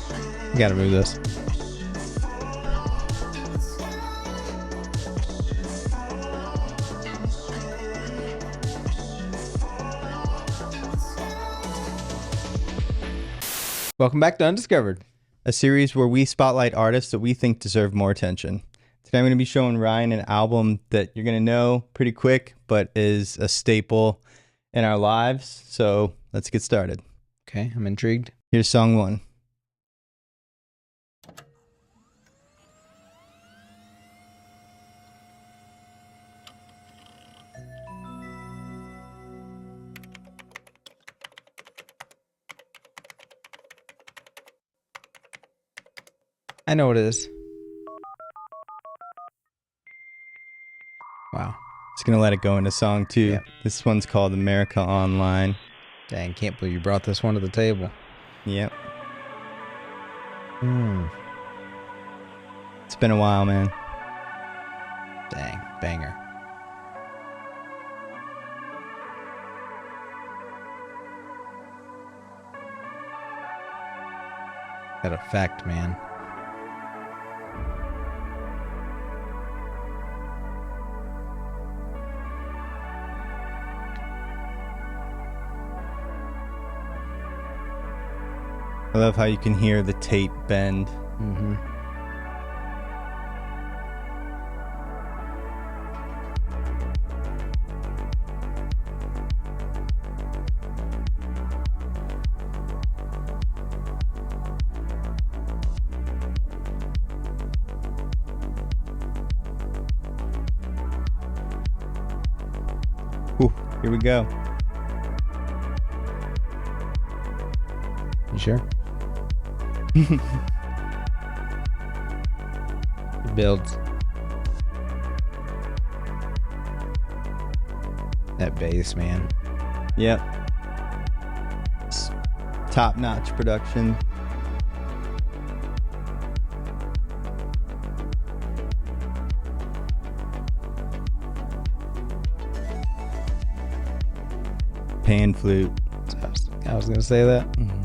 You gotta move this. Welcome back to Undiscovered, a series where we spotlight artists that we think deserve more attention. Today I'm going to be showing Ryan an album that you're going to know pretty quick, but is a staple in our lives. So let's get started. Okay, I'm intrigued. Here's song one. I know what it is. Wow. Just going to let it go into song two. Yeah. This one's called America Online. Dang, can't believe you brought this one to the table. Yep. Hmm. It's been a while, man. Dang, banger. That effect, man. I love how you can hear the tape bend. Mm-hmm. Ooh, here we go. You sure? It builds. That bass, man. Yep. Top-notch production. Pan flute. I was gonna say that. Mm-hmm.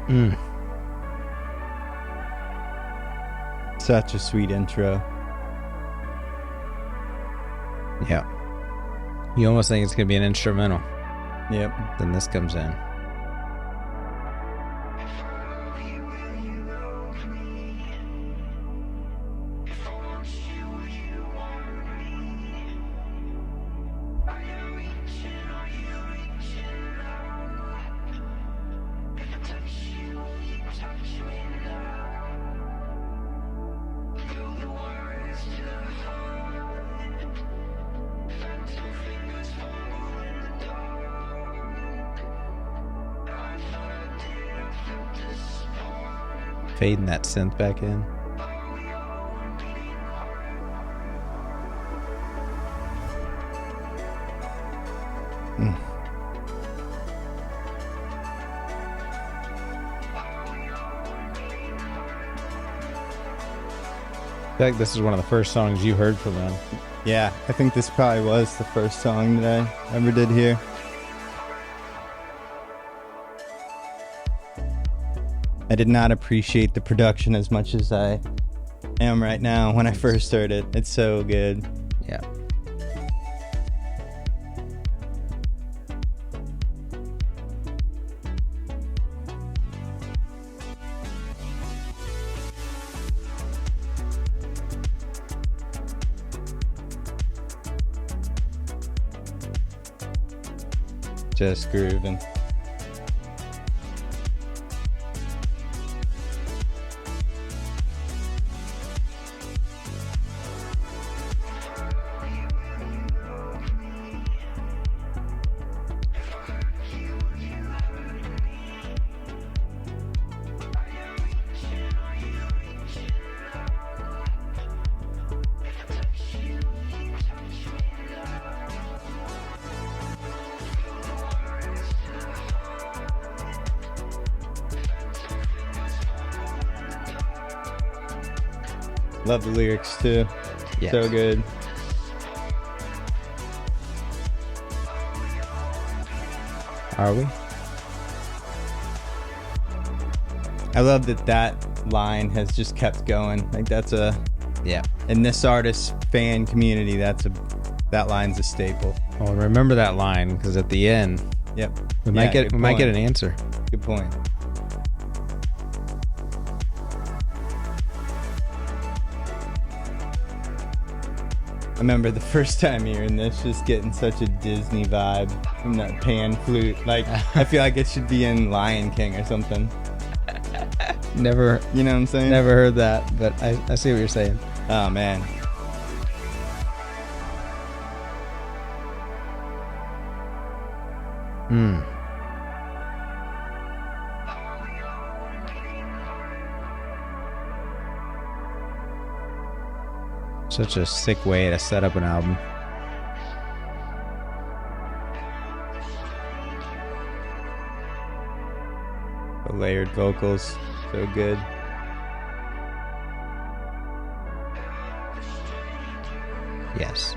Mm. Such a sweet intro. Yeah. You almost think it's gonna be an instrumental. Yep. Then this comes in. Fading that synth back in. Mm. I feel like this is one of the first songs you heard from them. Yeah, I think this probably was the first song that I ever did here. I did not appreciate the production as much as I am right now when I first heard it. It's so good. Yeah. Just grooving. Love the lyrics too. Yes. So good. Are we? I love that line has just kept going. Like that's Yeah. in this artist fan community, that line's a staple. Well, remember that line because at the end, Yep. we might get an answer. Good point. I remember the first time hearing this, just getting such a Disney vibe from that pan flute. Like, I feel like it should be in Lion King or something. Never, You know what I'm saying? never heard that, but I see what you're saying. Oh, man. Such a sick way to set up an album. The layered vocals, so good. Yes.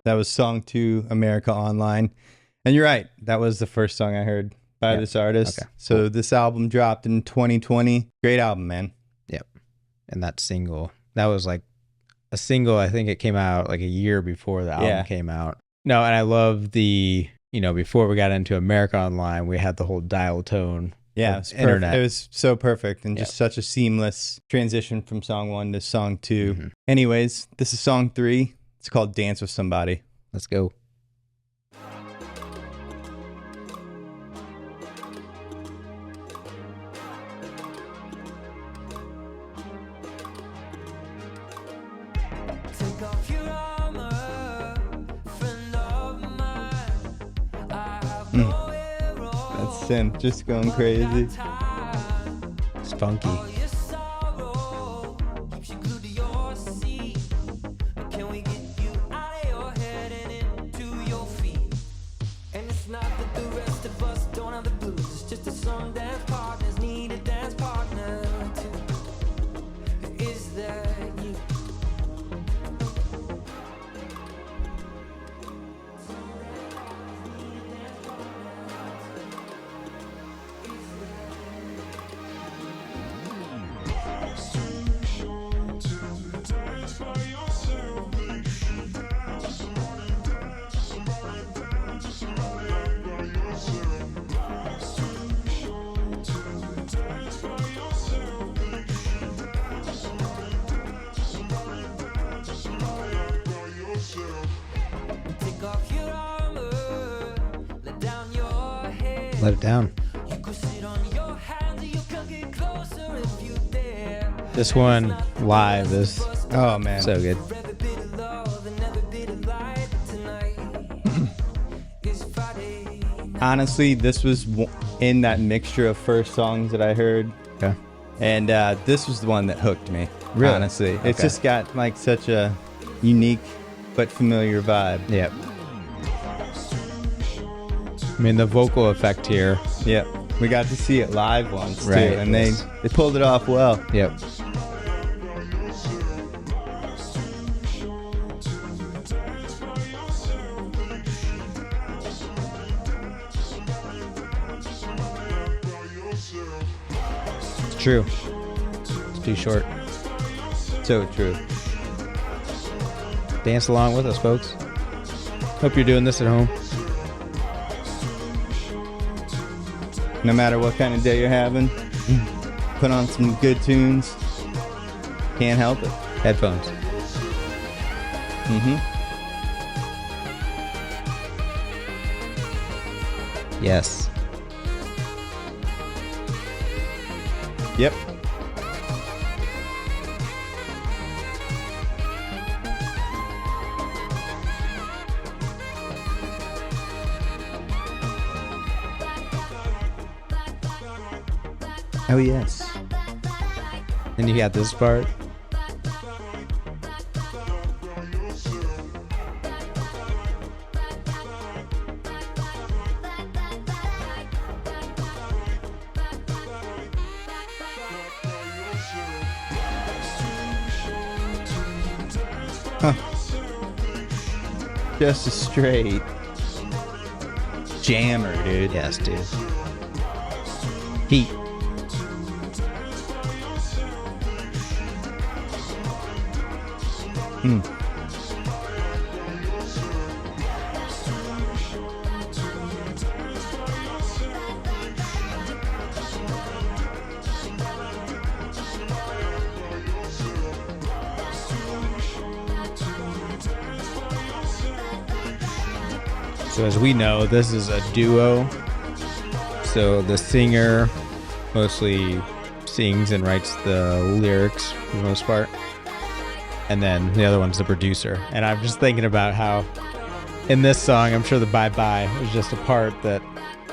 That was song 2, America Online. And you're right, that was the first song I heard by this artist. Okay. So this album dropped in 2020. Great album, man. Yep. And that single, that was like a single. I think it came out like a year before the album came out. No, and I love the, before we got into America Online, we had the whole dial tone. Yeah, of internet. It was so perfect and just such a seamless transition from song 1 to song 2. Mhm. Anyways, this is song 3. It's called Dance with Somebody. Let's go. Take off your armor, friend of mine. I have nowhere That synth just going crazy. It's funky. all your sorrow keeps you glued to your seat. Can we get you out of your head and into your feet? And it's not that the rest of us don't have the blues. It's just that some dance partners need a dance partner too. Is that you? Take off your armor, let down your head. Let it down. You could sit on your hands, you can get closer if you dare. This one live is Oh, man. so good. Every bit of love and every bit of light tonight is Friday. Honestly, this was in that mixture of first songs that I heard. Okay. And this was the one that hooked me. Really? Honestly. It's Okay. just got like such a unique but familiar vibe. Yep. I mean, the vocal effect here. Yep. We got to see it live once too, Right, and yes. they pulled it off well. Yep. It's true. It's too short. So true. Dance along with us, folks. Hope you're doing this at home. No matter what kind of day you're having, put on some good tunes. Can't help it. Headphones. Mm-hmm. Yes. Yep. Oh yes. And you got this part. Just a straight jammer, dude. Yes, dude. Heat. So as we know, this is a duo. So the singer mostly sings and writes the lyrics for the most part. And then the other one's the producer. And I'm just thinking about how in this song, I'm sure the Bye Bye was just a part that,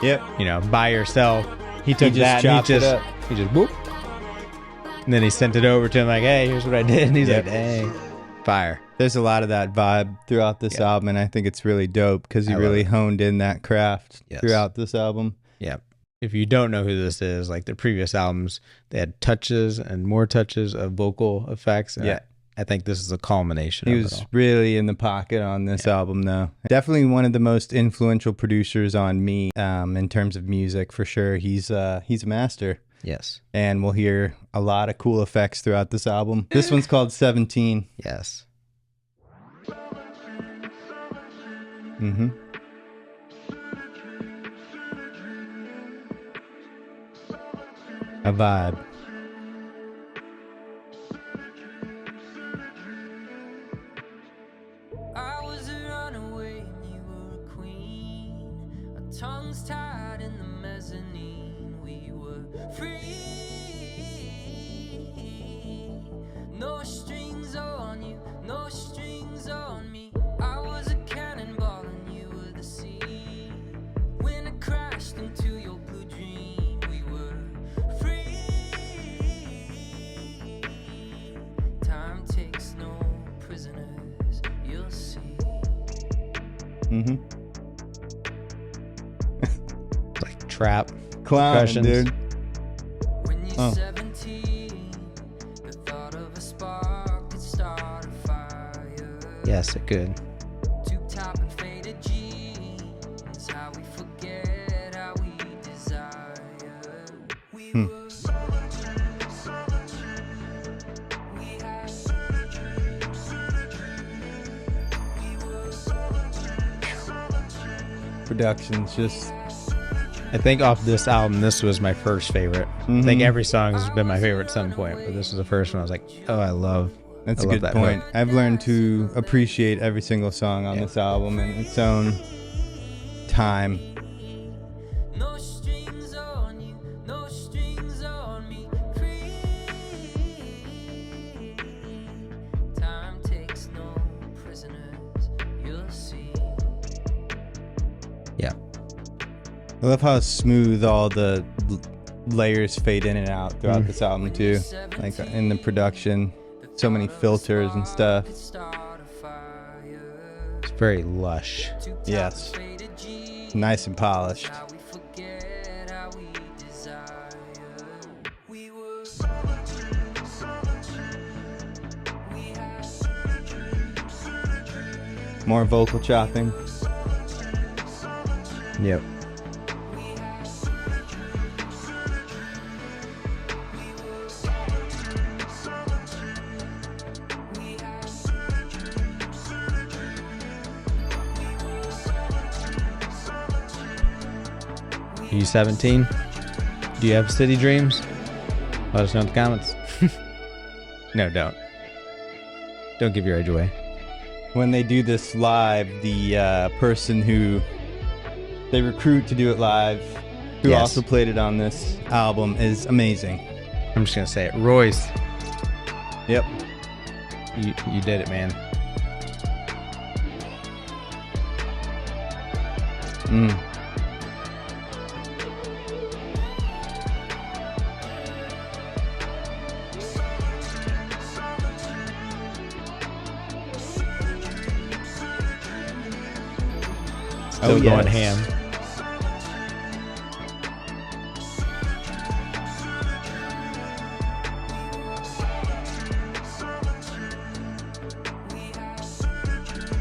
Yep. you know, by yourself. He took just that and chopped it up. he just whoop. And then he sent it over to him like, hey, here's what I did. And he's Yep. like, dang, fire. There's a lot of that vibe throughout this album, and I think it's really dope because he I love really it. honed in that craft Yes. throughout this album. Yeah. If you don't know who this is, like the previous albums, they had touches and more touches of vocal effects. And Yeah. I think this is a culmination He of it was all. really in the pocket on this album, though. Definitely one of the most influential producers on me in terms of music, for sure. He's a master, Yes. and we'll hear a lot of cool effects throughout this album. This one's called 17. Yes. Mm-hmm. A vibe. I was a runaway and you were a queen. Our tongues tied in the mezzanine. We were free. No strings on you, no strings on me. I was a cannonball and you were the sea. When I crashed into your blue dream, we were free. Time takes no prisoners, you'll see. Mm-hmm. It's like trap. Clown, Percussions. dude. When you're Oh. 17, the thought of a spark could start a fire. Yes, it could. Tube top and faded jeans, how we forget how we desire. We were we had Production's just... I think off this album, this was my first favorite. I think every song has been my favorite at some point, but this was the first one I was like, oh, I love That's a love good that point. hook. I've learned to appreciate every single song on this album in its own time. no strings on you, no strings on me. Free. Time takes no prisoners, you'll see. Yeah. I love how smooth all the layers fade in and out throughout this album too. Like in the production, so many filters and stuff. Start a fire. It's very lush. Yes, nice and polished. How we forget how we desire. We were we had More vocal chopping. Yep. Are you 17? Do you have city dreams? Let us know in the comments. No, don't. Don't give your age away. When they do this live, the person who they recruit to do it live, who Yes. also played it on this album, is amazing. I'm just gonna say it. Royce, Yep. you did it, man. Mm. Still going ham.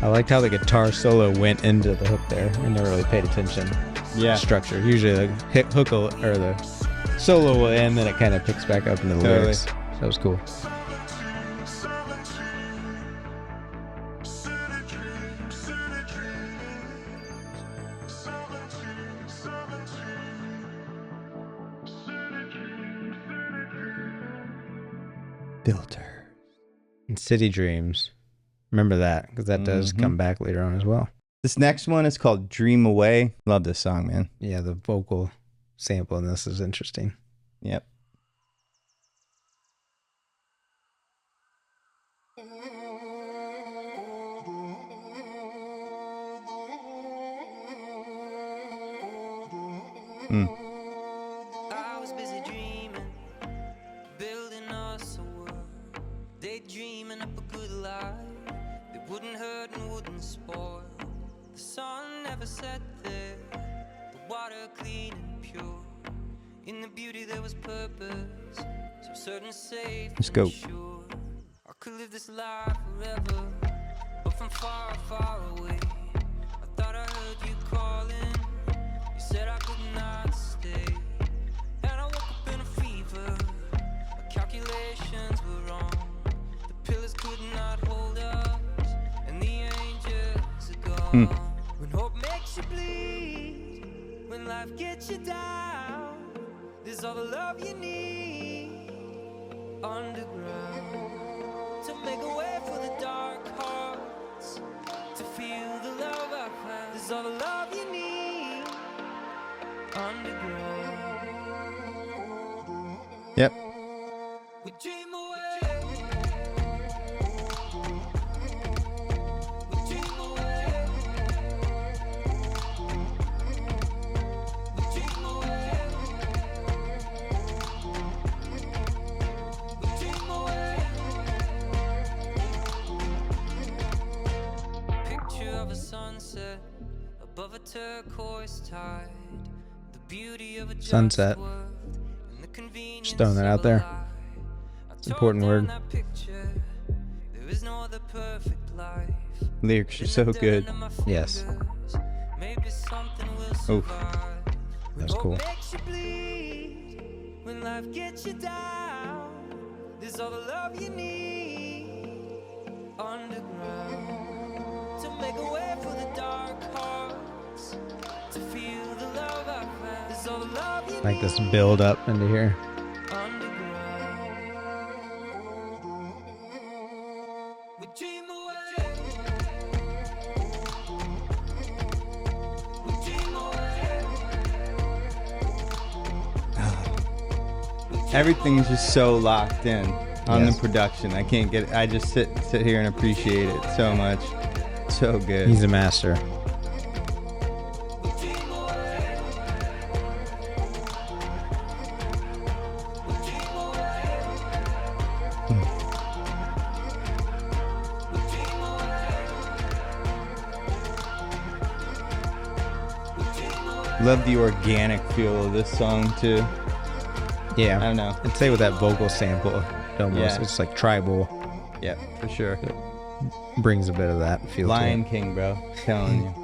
I liked how the guitar solo went into the hook there. I never really paid attention. Yeah. Structure. Usually the hook will, or the solo will end, then it kind of picks back up into the lyrics. That was cool. Filter. And City Dreams. Remember that, because that does come back later on as well. This next one is called Dream Away. Love this song, man. Yeah, the vocal sample in this is interesting. Yep. I was busy dreaming, building us a world, daydreaming up a good life that wouldn't hurt and wouldn't spoil. The sun never set there, the water clean and pure. In the beauty there was purpose, so certain, safe, Let's go. and sure. I could live this life forever, but from far, far away. I thought I heard you calling. You said I could not stay, and I woke up in a fever. My calculations were wrong. The pillars could not hold us, and the angels are gone. When hope makes you bleed, when life gets you down, there's all the love you need underground to make a way for the dark hearts to feel the love I found. There's all the love you need underground. Yep. We dream away. We dream away. We dream away. We dream away. Picture of a sunset above a turquoise tide. The beauty of a just Sunset. world and the convenience Just throwing that out of a there. lie. It's an important word. There is no other perfect life. Lyrics are so good. Yes. Maybe something will Oof. survive. That was cool. Makes you bleed when life gets you down. There's all the love you need underground to make a way for the dark hearts to feel the love I found. There's all the love you Like this need build up into here. underground. We dream away. We dream away. Everything's just so locked in on Yes. the production. I can't get. I just sit here and appreciate it so much. So good. He's a master. We dream away. We dream away. We dream away. We dream away. Love the organic feel of this song too. Yeah. I don't know. I'd say with that vocal sample, it almost Yeah. it's like tribal. Yeah, for sure. Brings a bit of that feel Lion to King, bro. Telling you. it.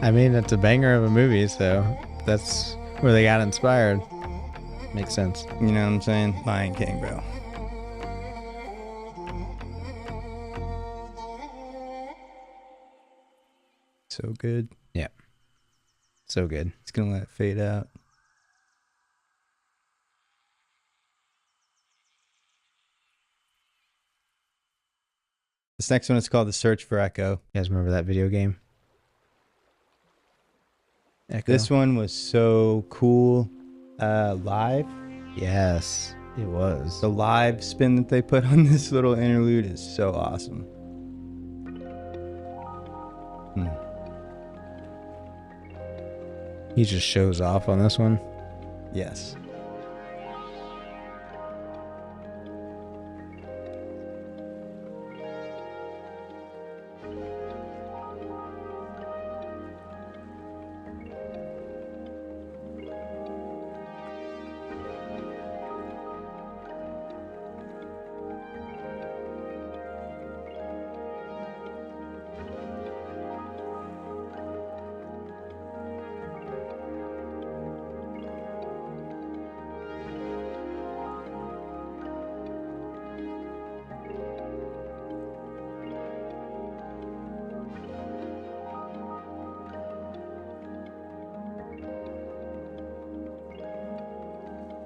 I mean, it's a banger of a movie, so that's where they got inspired. Makes sense. You know what I'm saying? Lion King, bro. So good. Yeah. So good. It's gonna let it fade out. This next one is called The Search for Echo. You guys remember that video game? Echo? This one was so cool. Live. Yes, it was. The live spin that they put on this little interlude is so awesome. He just shows off on this one. Yes.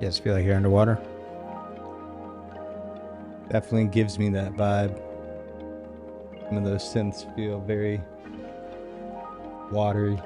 Yes, feel like you're underwater. Definitely gives me that vibe. Some of those synths feel very watery.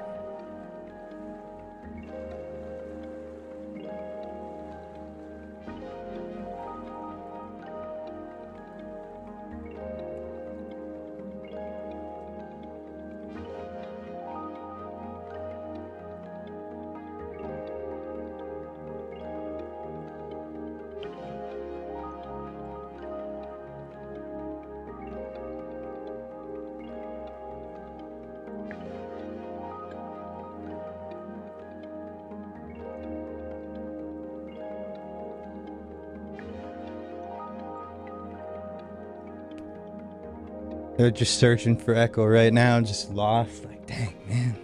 They're just searching for echo right now, just lost. Like, dang, man.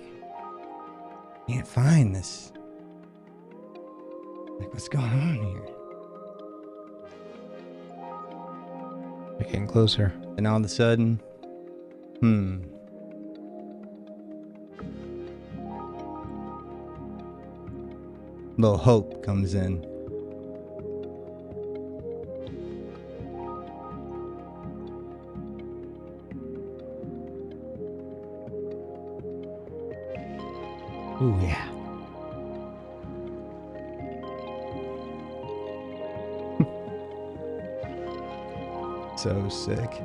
Can't find this. Like, what's going on here? We're getting closer. And all of a sudden, little hope comes in. Ooh, yeah. So sick.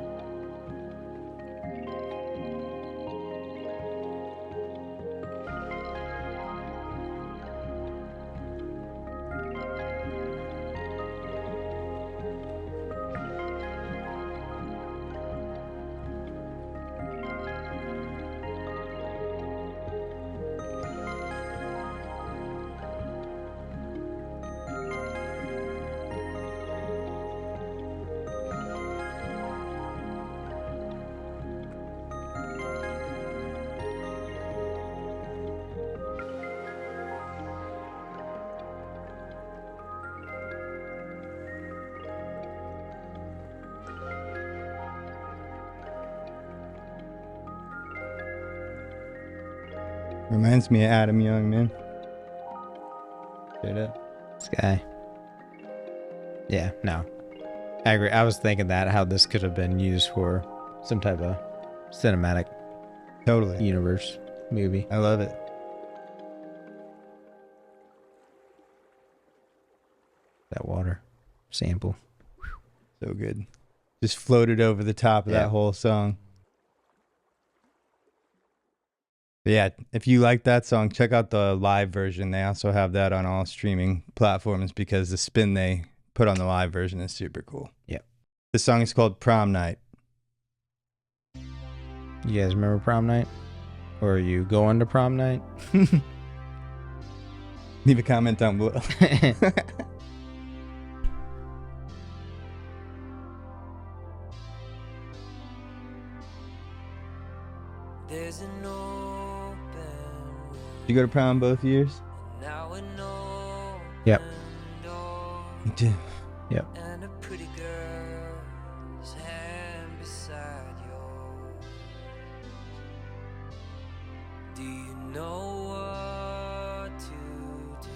Reminds me of Adam Young, man. Straight up. This guy. Yeah, no. I agree. I was thinking that, how this could have been used for some type of cinematic Totally. universe movie. I love it. That water sample. So good. Just floated over the top of that whole song. But yeah, if you like that song, check out the live version. They also have that on all streaming platforms because the spin they put on the live version is super cool. Yep. This song is called Prom Night. You guys remember Prom Night? Or are you going to Prom Night? Leave a comment down below. There's an open road. You go to prom both years? Now an open Yep. door. Me too. Yep. And a pretty girl's hand beside yours. Do you know what to do?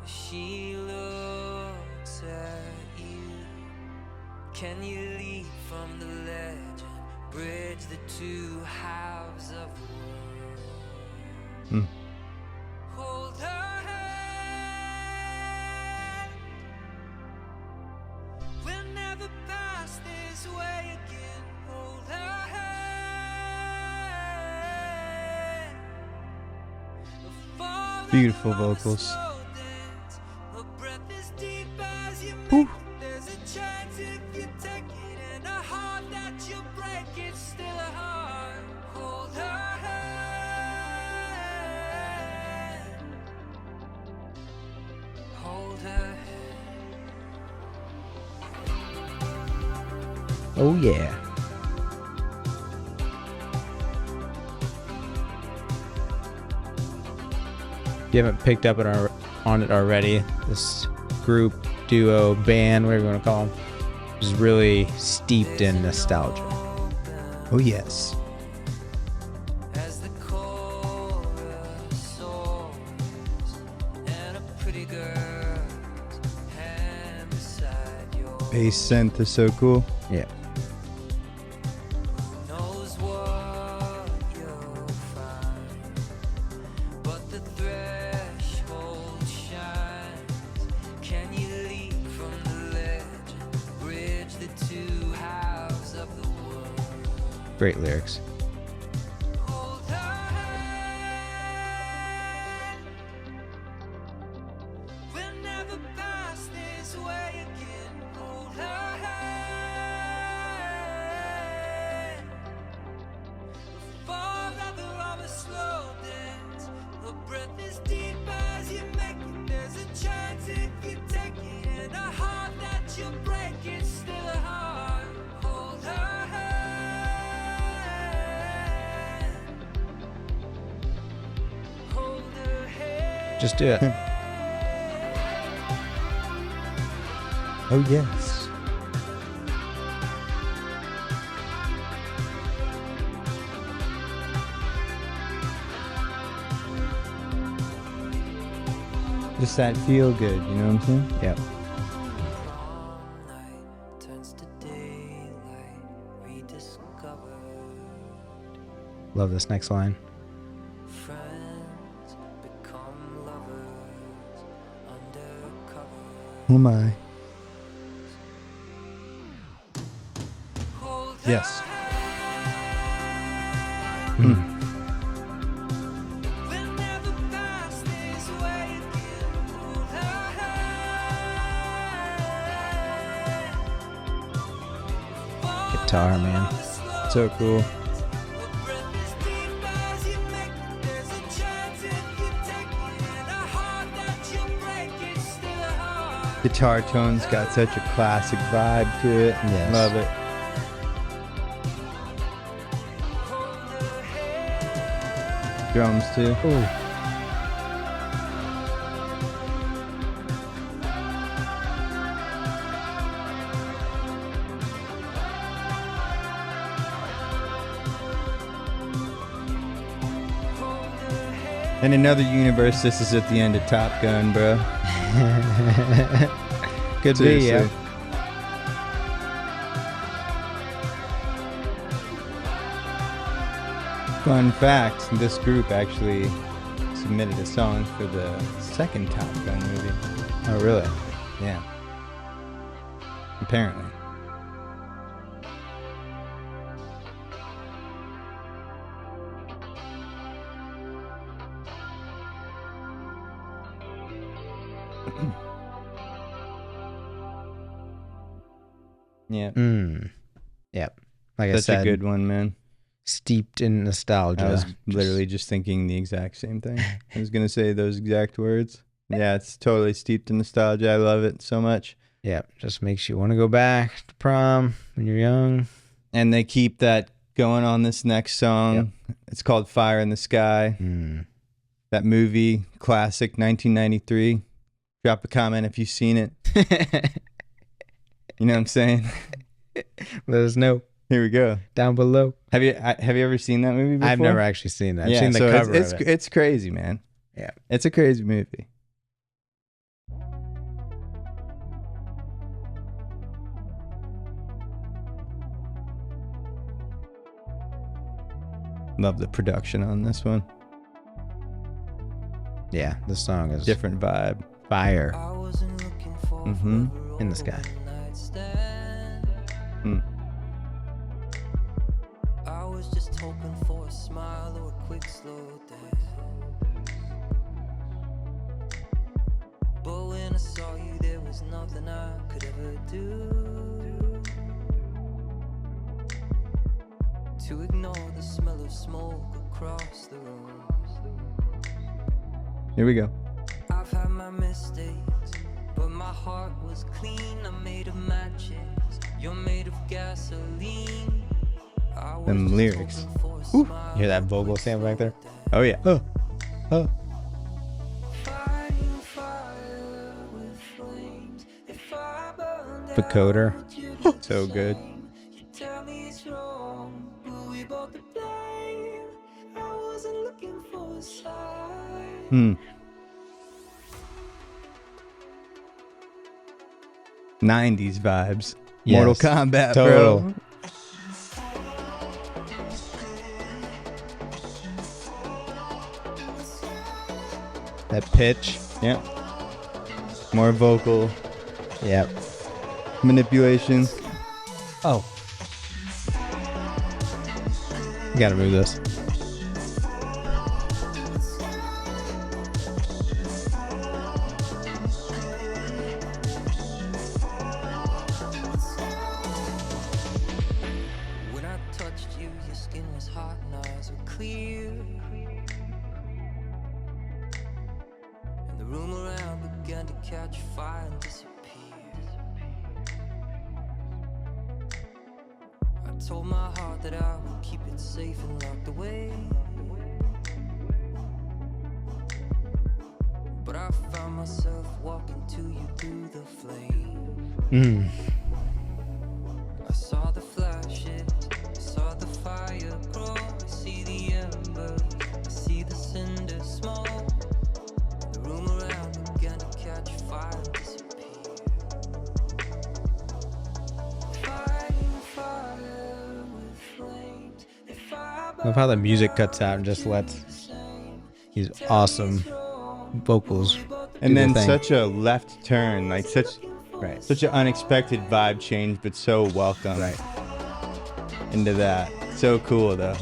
She looks at you. Can you lead from the legend? Bridge the two halves of the world. Hold her hand. We'll never pass this way again. Hold her hand. Beautiful vocals. Her breath is deep as you Whew. make. There's a chance if you take it, and a heart that you break, it's still a heart. Hold her hand. Hold her hand. Oh, yeah. If you haven't picked up on it already, this group, duo, band, whatever you want to call them, is really steeped in nostalgia. Oh, yes. As the chorus soars, and a pretty girl Bass synth is so cool. Yeah. Knows what you'll find, but the threshold shines. Can you leap from the ledge and bridge the two halves of the world? Great lyrics. Hold her hand. We'll never pass this way again. Hold her hand. Forever on a slow dance. The breath is deep as you make it. There's a chance if you take it. And a heart that you break is still a heart. Hold her hand. Hold her hand. Just do it. Oh yes. Just that feel good, you know what I'm saying? Yep. Prom night turns to daylight, rediscovered. Love this next line. Friends become lovers, undercover. Oh my. Hold Yes. her hand. Hmm. We'll never pass this way again. Hold her hand. Guitar, man. So cool. The breath is deep as you make it. There's a chance if you take it. And a heart that you break is still a heart. Guitar tone's got such a classic vibe to it. Yes. Love it. Hold her hand. Drums too. Ooh. In another universe, this is at the end of Top Gun, bro. Could be, Seriously. yeah. Fun fact, this group actually submitted a song for the second Top Gun movie. Oh, really? Yeah. Apparently. Yeah. Yep. Like I Such said, a good one, man. steeped in nostalgia. I was literally just thinking the exact same thing. I was going to say those exact words. Yeah, it's totally steeped in nostalgia. I love it so much. Yeah, just makes you want to go back to prom when you're young. And they keep that going on this next song. It's called Fire in the Sky. That movie, classic, 1993. Drop a comment if you've seen it. You know what I'm saying? Let us know Here we go. down below. Have you ever seen that movie before? I've never actually seen that. I've Yeah, seen the so cover it's of it. it's crazy, man. Yeah. It's a crazy movie. Love the production on this one. Yeah, this song is Different vibe. fire I wasn't looking for Mhm. forever in the sky. overnight stand. Mm. I was just hoping for a smile or a quick slow dance. But when I saw you, there was nothing I could ever do to ignore the smell of smoke across the room. Here we go. I've had my mistakes, but my heart was clean. I'm made of matches, you're made of gasoline. I was Them just lyrics. hoping for a smile You hear that or a vocal quick sample back there? slow Oh yeah. Oh, oh. Fighting fire with flames. If I burned Vocoder. out, you'd do the So good. same. You tell me it's wrong, but we both to blame. I wasn't looking for a sign. 90s vibes. Yes. Mortal Kombat, Total. bro. That pitch. Yep. More vocal Yep. manipulation. Oh. You gotta move this. When I touched you, your skin was hot and eyes were clear. And the room around began to catch fire and disappear. I told my heart that I would keep it safe and locked away. But I found myself walking to you through the flame. I saw the flashes, I saw the fire grow. I see the embers, I see the cinder smoke. The room around began to catch fire and disappear. Fighting fire with flames. If I I love how the music cuts out and just lets these awesome vocals do And their then thing. such a left turn, like such Right. an unexpected vibe change, but so welcome Right. into that. So cool though.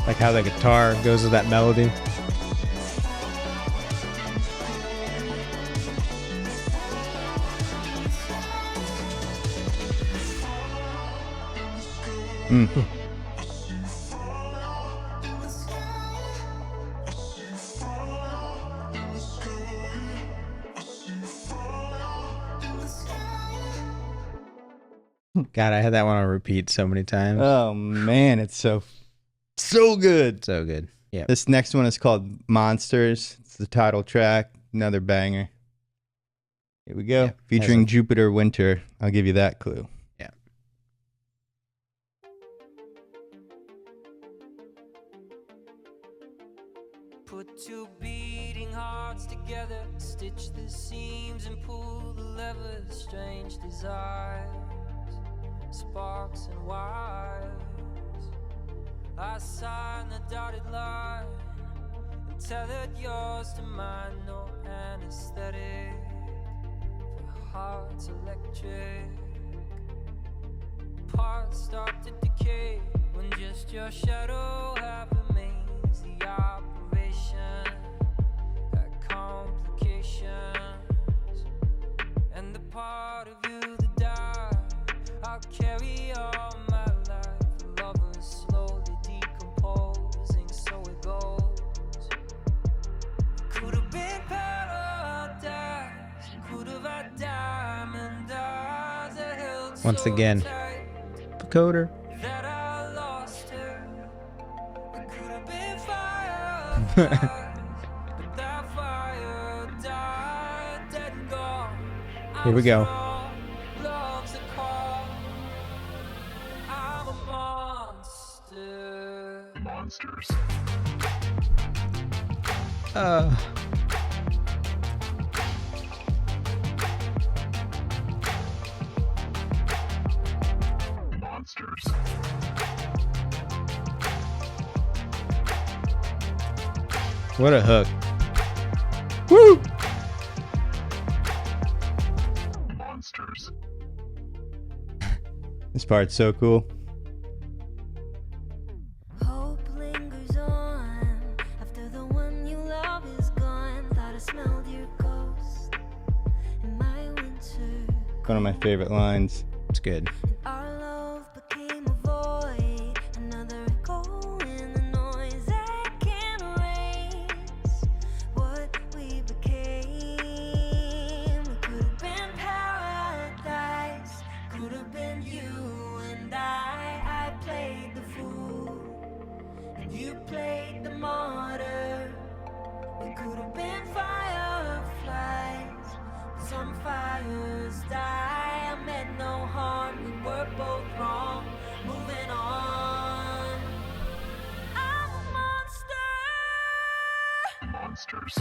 Like how the guitar goes with that melody. God, I had that one on repeat so many times. Oh man, it's so good. So good. Yeah. This next one is called Monsters. It's the title track, another banger. Here we go. Yeah, Featuring has a- Jupiter Winter. I'll give you that clue. Yeah. put two beating hearts together, stitch the seams and pull the levers, strange desires, sparks and wires. I sign the dotted line and tethered yours to mine, no anesthetic for hearts electric. Parts start to decay when just your shadow half remains. The operation had complications, and the part of you that died, I'll carry all my life. Lovers slowly decomposing, so it goes. Could have been paradise, could have had diamond eyes that held Once so again, tight Coder. that I lost her. It could have been fire, but that fire died, dead and gone. Here we go. Love's a call. I'm a monster. Monsters. Monsters. What a hook. Woo! Monsters. This part's so cool. Hope lingers on after the one you love is gone. Thought I smelled your ghost in my winter One of my favorite lines. It's good. Our love became a void, another echo in the noise that can't erase what we became. We could have been paradise, could have been you and I played the fool, and you played the martyr. We could have been fireflies, some fires die. I meant no harm, we were both wrong. Moving on. I'm a monster. Monsters.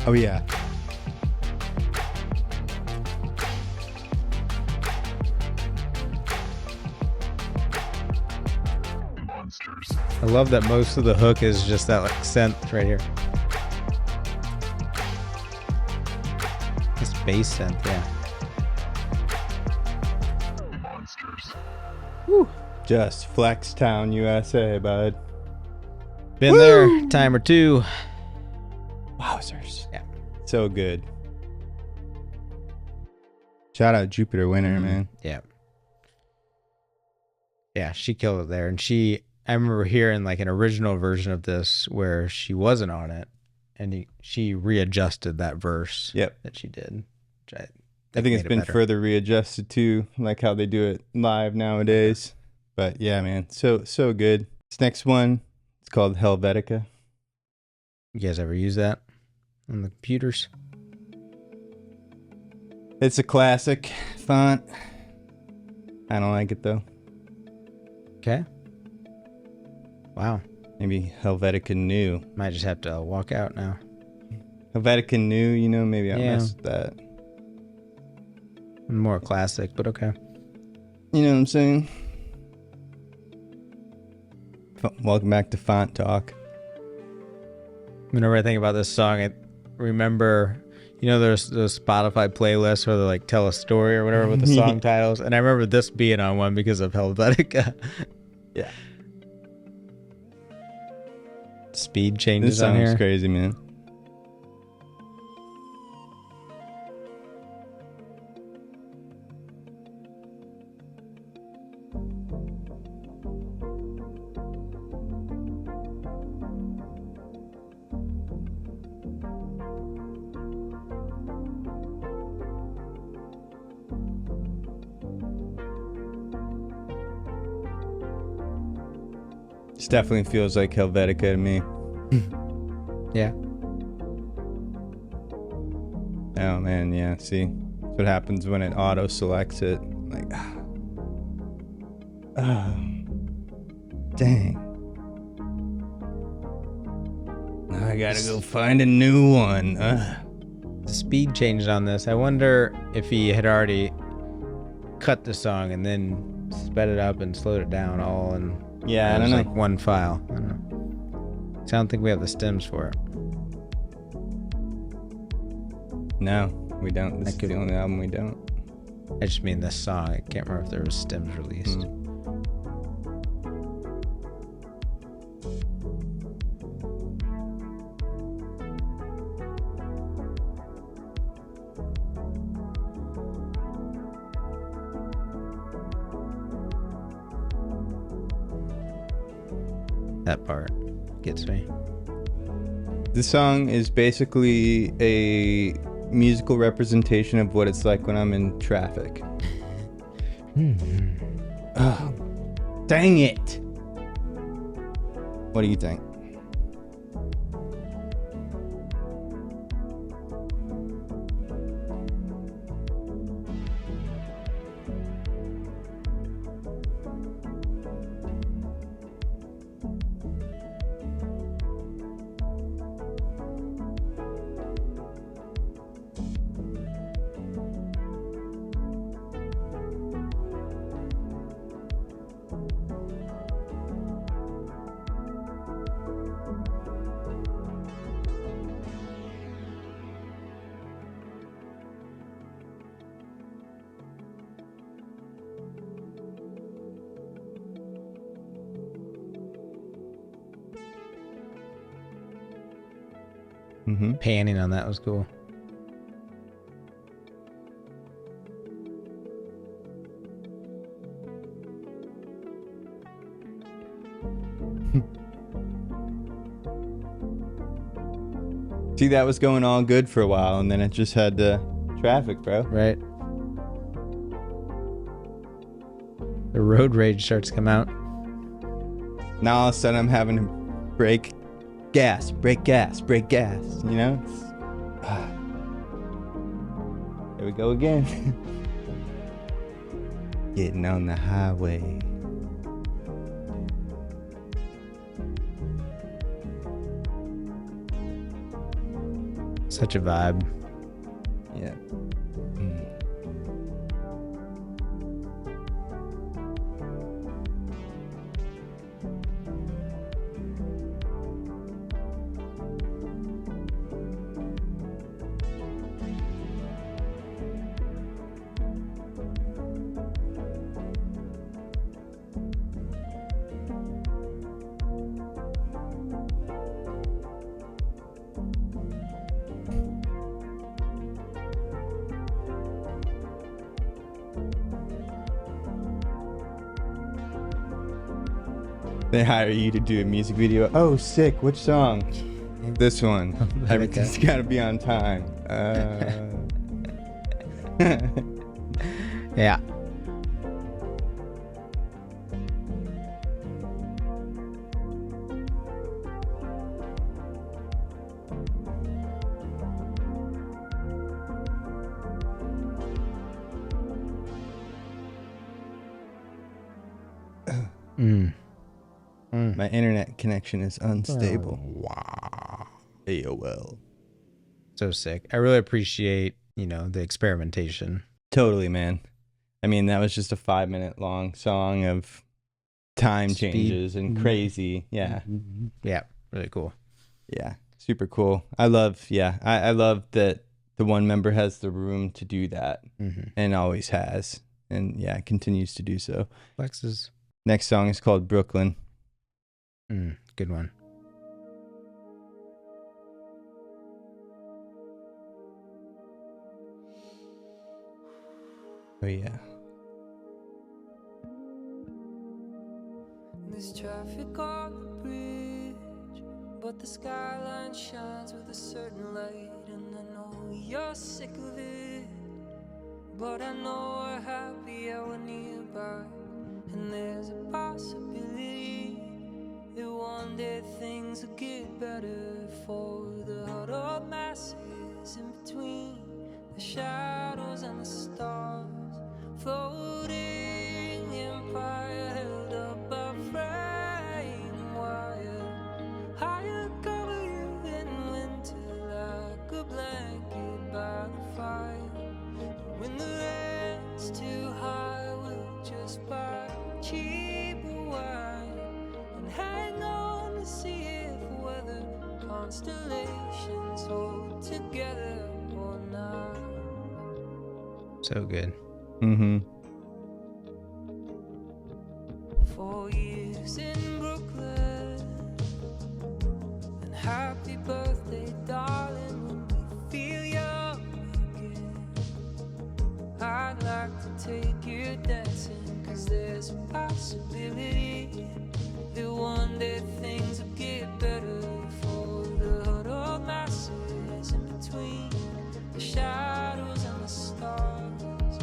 Oh yeah. Monsters. I love that most of the hook is just that like synth right here. This bass synth, yeah. Monsters. Just Flex Town, USA, bud. Been there, time or two. Wowzers. Yeah. So good. Shout out Jupiter Winter, man. Yeah. Yeah, she killed it there. And I remember hearing like an original version of this where she wasn't on it. And she readjusted that verse that she did. Which I think it's made it been better. further readjusted too, like how they do it live nowadays. But yeah, man, so good. This next one, it's called Helvetica. You guys ever use that on the computers? It's a classic font. I don't like it though. Okay. Wow. Maybe Helvetica New. Might just have to walk out now. Helvetica New, you know, maybe I'll Yeah. mess with that. More classic, but okay. You know what I'm saying? Welcome back to Font Talk. Whenever I think about this song, I remember, you know, there's those Spotify playlists where they like tell a story or whatever with the song titles. And I remember this being on one because of Helvetica. Yeah. Speed changes This on song's here. crazy, man. This definitely feels like Helvetica to me. Yeah. Oh man, yeah. See, that's what happens when it auto selects it. Like, dang. Now I gotta go find a new one. The speed changed on this. I wonder if he had already cut the song and then sped it up and slowed it down all in Yeah, I don't know. like one file. I don't know. 'Cause I don't think we have the stems for it. No, we don't. This I is could- the only album we don't. I just mean this song. I can't remember if there was stems released. That part gets me. This song is basically a musical representation of what it's like when I'm in traffic. Oh, dang it. What do you think? Panning on that was cool. See, that was going all good for a while, and then it just had traffic, bro. Right. The road rage starts to come out. Now all of a sudden I'm having to brake gas, you know? There we go again. Getting on the highway. Such a vibe. Yeah. They hire you to do a music video. Oh, sick. Which song? This one. Everything's got to be on time. Yeah. My internet connection is unstable. Wow. AOL. So sick. I really appreciate, the experimentation. Totally, man. I mean, that was just a 5-minute long song of time Speed. changes and crazy. Yeah. Yeah. Really cool. Yeah. Super cool. I love that the one member has the room to do that and always has. And yeah, continues to do so. Flexes. Next song is called Brooklyn. Good one. Oh, yeah. There's traffic on the bridge, but the skyline shines with a certain light. And I know you're sick of it, but I know we're happy hour nearby. And there's a possibility that one day things will get better for the huddled masses in between the shadows and the stars. Floating empire held up by frame wire. Higher cover you in winter like a blanket by the fire. When the rent's too high, we'll just buy cheaper wine and hang on to see if weather constellations hold together or not. So good. 4 years in Brooklyn, and happy birthday, darling, when we feel young again. I'd like to take you dancing, 'cause there's a possibility that one day things will get better for the huddled masses in between the shadows and the stars.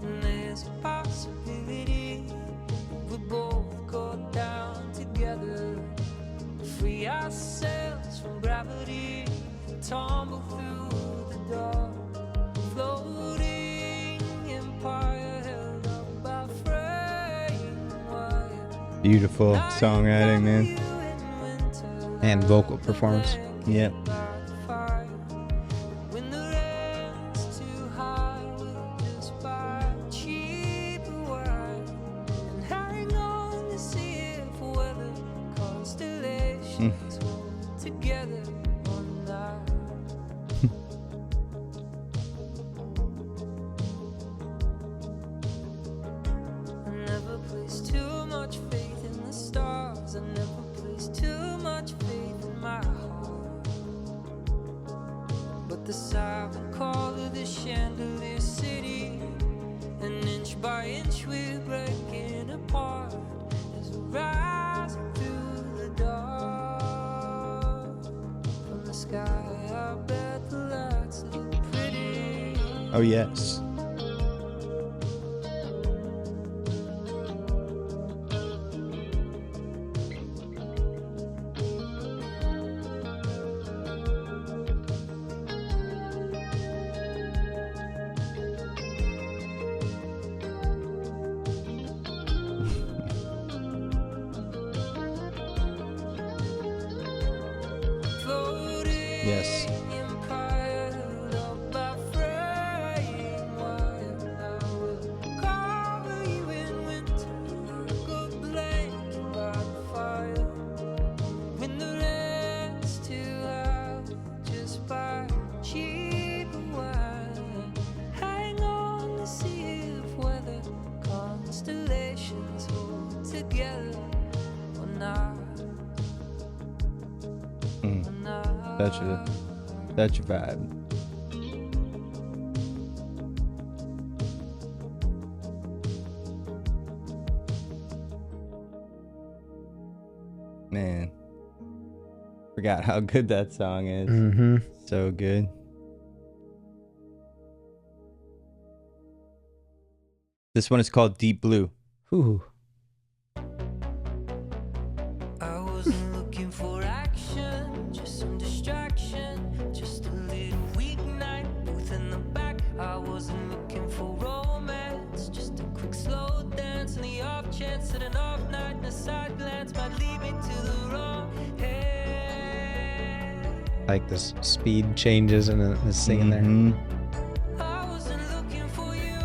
And there's a possibility we both go down together, free ourselves from gravity, tumble through the dark, floating empire held up by frame wire. Beautiful songwriting, man. And vocal performance. Yep. When the rent's too high, we'll just buy cheaper wine and hang on to see if weather constellations hold together one night. I never placed too much faith in the stars. I never placed too much faith in my heart. But the siren call of the chandelier city, and inch by inch we're breaking apart as we rise through the dark from the sky. I bet the lights look pretty. Oh, yes. Yes. That's your vibe. Man, forgot how good that song is. Mm-hmm. So good. This one is called Deep Blue. Ooh. I wasn't looking for action, just some distraction, just a little weeknight, booth in the back. I wasn't looking for romance, just a quick slow dance, and the off chance that an off night and a side glance might lead me to the wrong head. Like this speed changes and the singing there. I wasn't looking for you.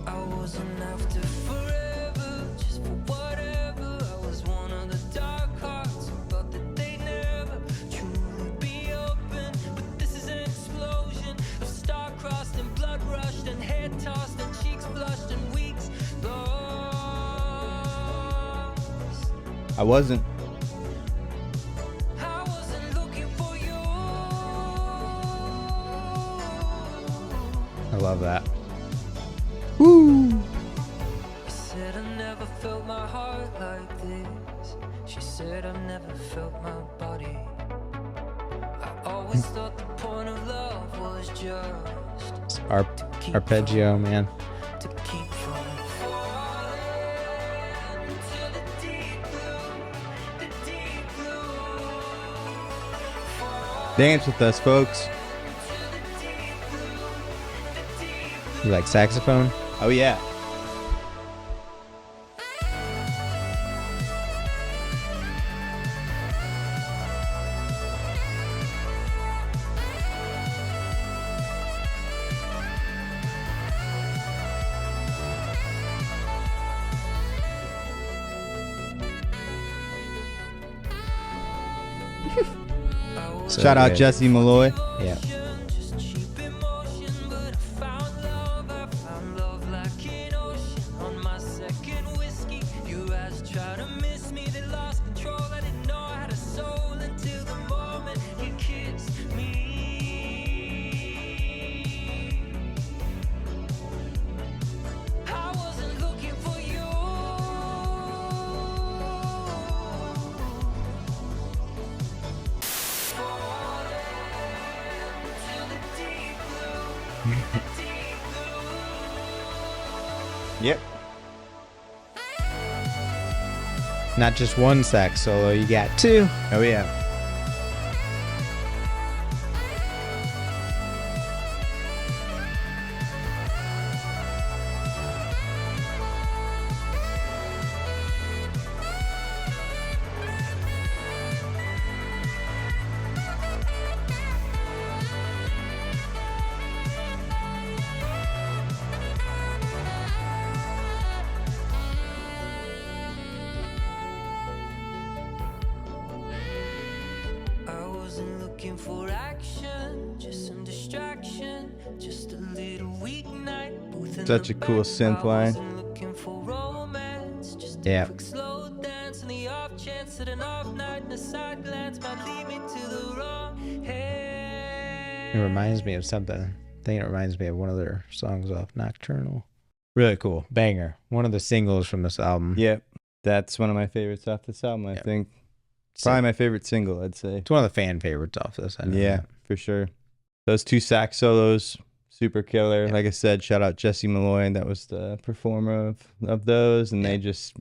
I wasn't after forever, just for whatever. I was one of the dark hearts who thought that they'd never truly be open. But this is an explosion of star-crossed and blood-rushed and head-tossed and cheeks flushed and weeks lost. I wasn't. I wasn't looking for you. I love that. Woo! I said I never felt my heart like this. She said I've never felt my body. I always thought the point of love was just to keep Arpeggio, man. to keep from falling to the deep blue, Dance with us, folks. You like saxophone? Oh, yeah. So Shout out good. Jesse Malloy. Yeah. just cheap emotion, but I found love like an ocean on my second whiskey. Your eyes try to miss me, they lost control. I didn't know I had a soul until the moment you kissed me. I wasn't looking for you. Yep. Not just one sax solo, you got two. Oh, yeah. I wasn't looking for action, just some distraction, just a little weeknight. Booth in Such the a cool back. synth I line. wasn't looking for romance, just Yeah. a quick slow dance, and the off chance that an off night and a side glance might lead me to the wrong head. It reminds me of something. I think it reminds me of one of their songs off Nocturnal. Really cool. Banger. One of the singles from this album. Yep. That's one of my favorites off this album, I Yeah. think. So, Probably my favorite single, I'd say. it's one of the fan favorites off this. I know Yeah, that. for sure. Those 2 sax solos, super killer. Yeah. Like I said, shout out Jesse Malloy. That was the performer of those, and Yeah. they just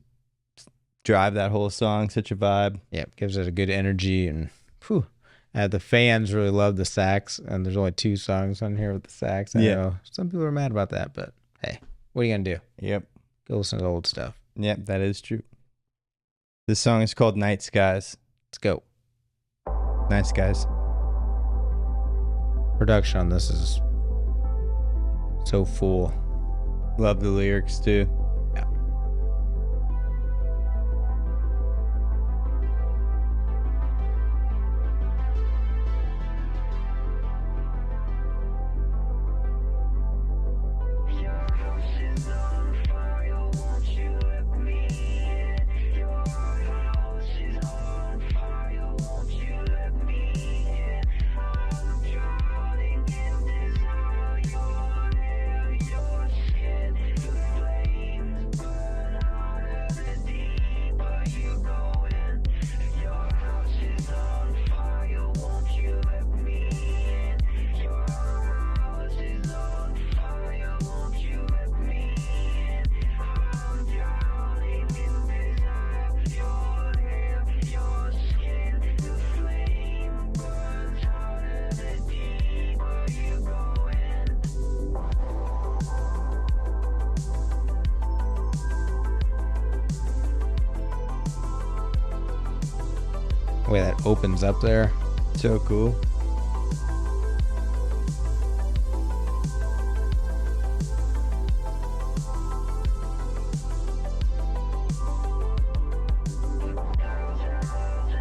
drive that whole song. Such a vibe. Yeah, gives it a good energy, and whew, the fans really love the sax, and there's only 2 songs on here with the sax. I Yeah. know some people are mad about that, but hey, what are you gonna do? Yep. Go listen to the old stuff. Yep, that is true. This song is called Night Skies. Let's go. Night Skies. Production on this is so full. Love the lyrics too. Yeah. The way that opens up there. So cool.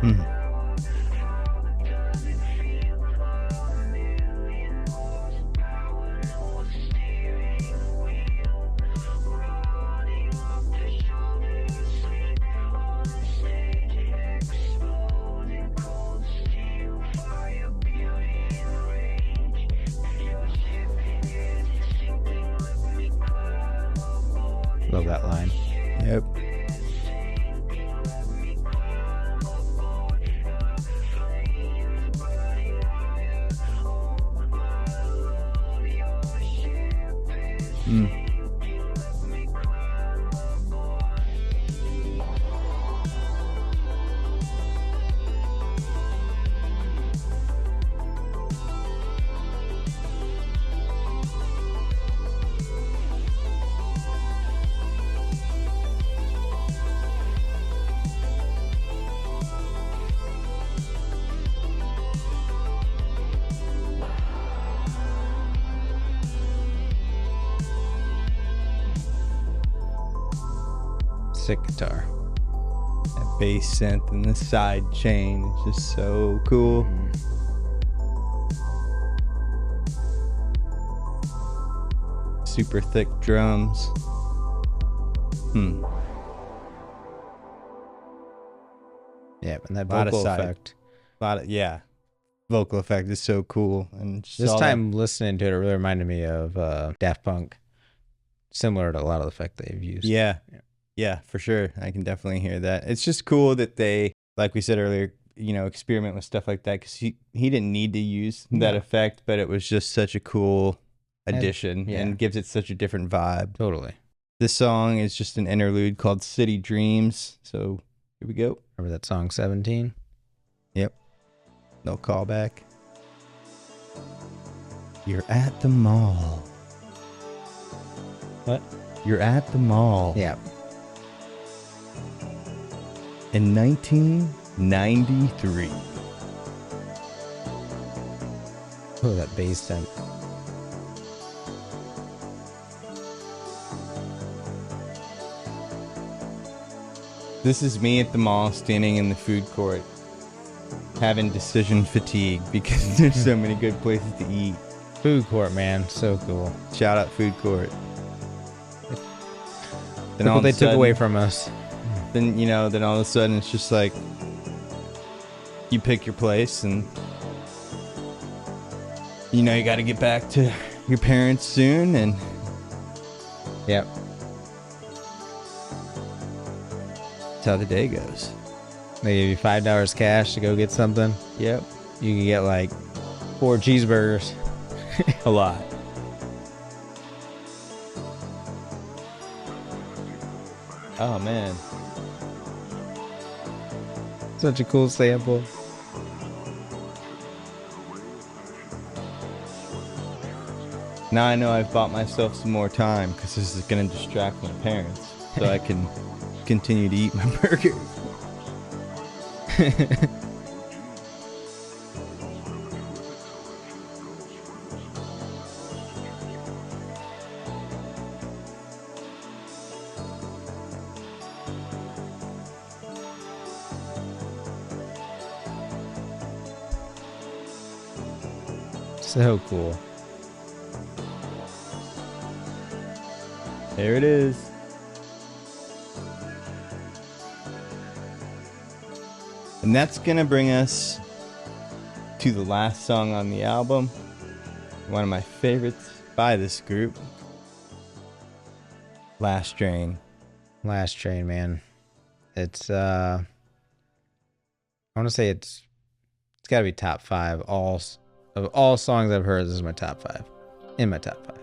Hmm. Love that line. Yep. Mm. Sick guitar. That bass synth and the side chain is just so cool. Super thick drums. Hmm. Yeah, and that Lot of vocal side. effect. Yeah. Vocal effect is so cool. And just This all that- time listening to it, it really reminded me of Daft Punk. Similar to a lot of the effect they've used. Yeah. Yeah, for sure. I can definitely hear that. It's just cool that they, like we said earlier, experiment with stuff like that, because he didn't need to use that No. effect, but it was just such a cool addition yeah. and gives it such a different vibe. Totally. This song is just an interlude called City Dreams. So here we go. Remember that song 17? Yep. No callback. You're at the mall. What? You're at the mall. Yeah. In 1993. Oh, that bass synth. This is me at the mall standing in the food court having decision fatigue because there's so many good places to eat. Food court, man. So cool. Shout out food court. Then Look all what they of a took away sudden- from us. then then all of a sudden it's just like you pick your place and you got to get back to your parents soon, and Yep. That's how the day goes. They give you $5 cash to go get something. Yep. You can get like 4 cheeseburgers. A lot. Oh, man. Such a cool sample. Now I know I've bought myself some more time because this is going to distract my parents so I can continue to eat my burgers. So cool. There it is. And that's going to bring us to the last song on the album. One of my favorites by this group. Last Train. Last Train, man. It's I want to say it's got to be top 5 of all songs I've heard. This is my top 5. In my top 5.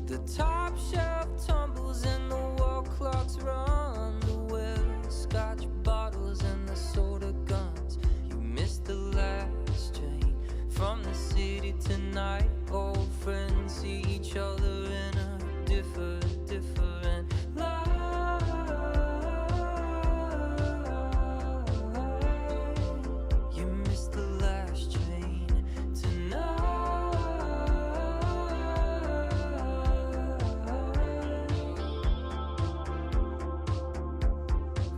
The top shelf tumbles and the wall clocks run. The well scotch bottles and the soda guns. You missed the last train from the city tonight. Old friends see each other in a different life. You missed the last train tonight.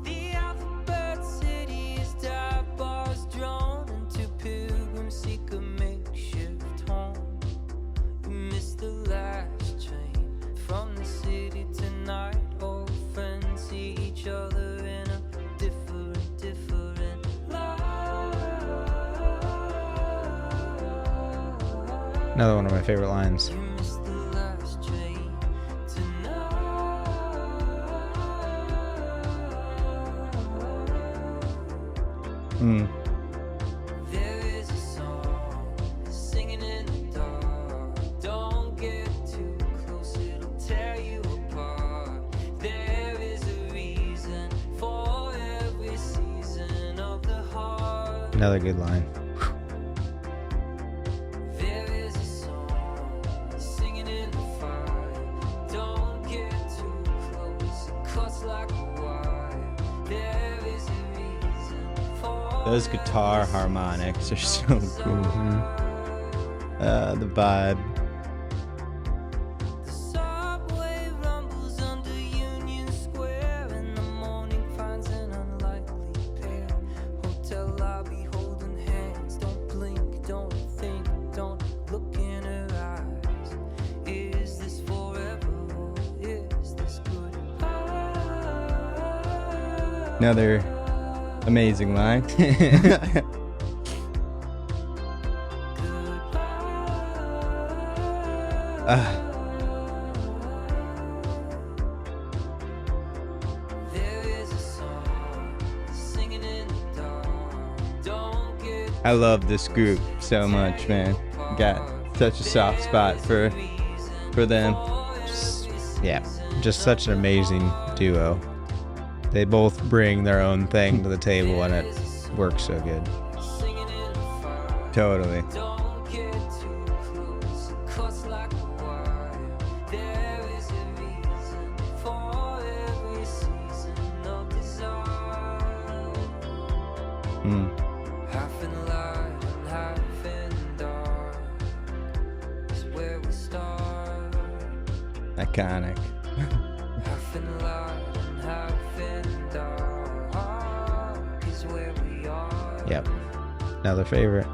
The alphabet city is dive bars drawn into pilgrims seek a makeshift home. You missed the last train from the city tonight. Old friends see each other in a different life. Another one of my favorite lines. You missed the last train tonight. There is a song singing in the dark. Don't get too close, it'll tear you apart. There is a reason for every season of the heart. Another good line. There is a song singing in the fire. Don't get too close, it cuts like a wire. There is a reason for Those guitar harmonics are so cool. The vibe. The subway rumbles under Union Square, and the morning finds an unlikely pair. Hotel lobby holding hands. Don't blink, don't think, don't look in her eyes. Is this forever or is this goodbye? Another amazing line. There is a song singing in the dark. Don't get I love this group so much, man. Got such a soft spot for them. Yeah, just such an amazing duo. They both bring their own thing to the table, and it works so good. singing in the fire. Totally. Don't get too close, it cuts like a wire. There is a reason for every season of desire. Half in light and half in dark is where we start. Iconic. Half in light and half in dark is where we are. Yep. Another favorite.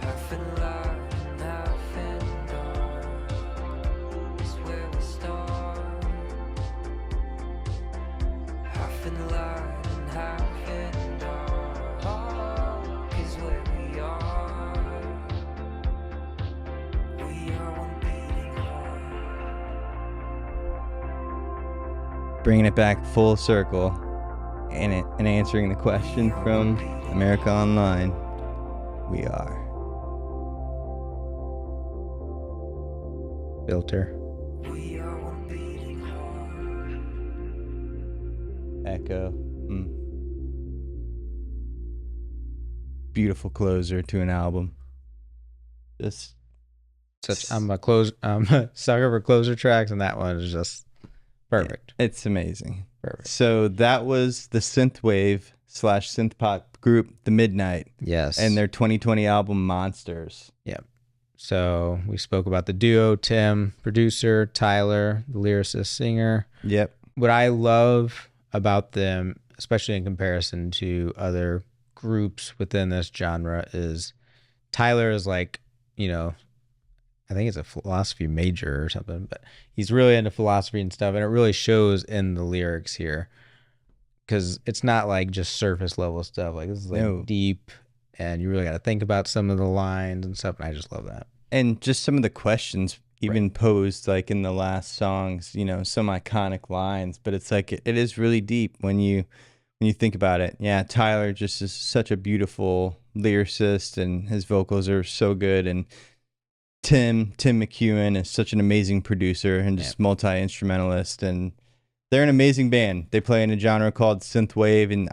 Half in light and half in dark is where we start. the light and have it all is where we are. We are one beating heart. Bringing it back full circle and answering the question from America Online. We are. Filter. We are one beating heart. Echo. Beautiful closer to an album. Just I'm a sucker for closer tracks, and that one is just perfect. It's amazing. Perfect. So that was the synthwave / synth pop group The Midnight Yes. and their 2020 album Monsters. Yep. So we spoke about the duo, Tim, producer, Tyler, the lyricist, singer. Yep. What I love about them, especially in comparison to other groups within this genre, is Tyler is like, you know, I think it's a philosophy major or something, but he's really into philosophy and stuff, and it really shows in the lyrics here, because it's not like just surface level stuff. Like, this is like deep, and you really got to think about some of the lines and stuff, and I just love that. And just some of the questions even posed, like in the last songs, you know, some iconic lines, but it's like it is really deep when you think about it. Yeah, Tyler just is such a beautiful lyricist, and his vocals are so good, and Tim McEwen is such an amazing producer and just multi-instrumentalist, and they're an amazing band. They play in a genre called synthwave, and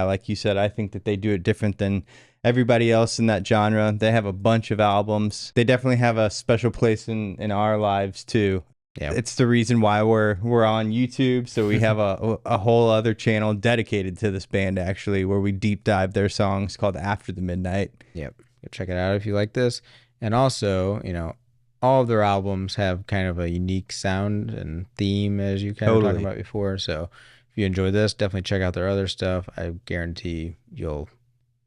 like you said, I think that they do it different than everybody else in that genre. They have a bunch of albums. They definitely have a special place in our lives too. Yeah, it's the reason why we're on YouTube. So we have a whole other channel dedicated to this band, actually, where we deep dive their songs, called After the Midnight. Yep, go check it out if you like this. And also, you know, all of their albums have kind of a unique sound and theme, as you kind of talked about before. So if you enjoy this, definitely check out their other stuff. I guarantee you'll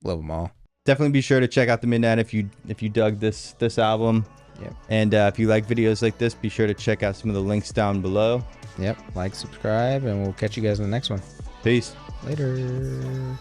love them all. Definitely be sure to check out The Midnight if you dug this album. Yep. And if you like videos like this, be sure to check out some of the links down below. Yep. Like, subscribe, and we'll catch you guys in the next one. Peace. Later.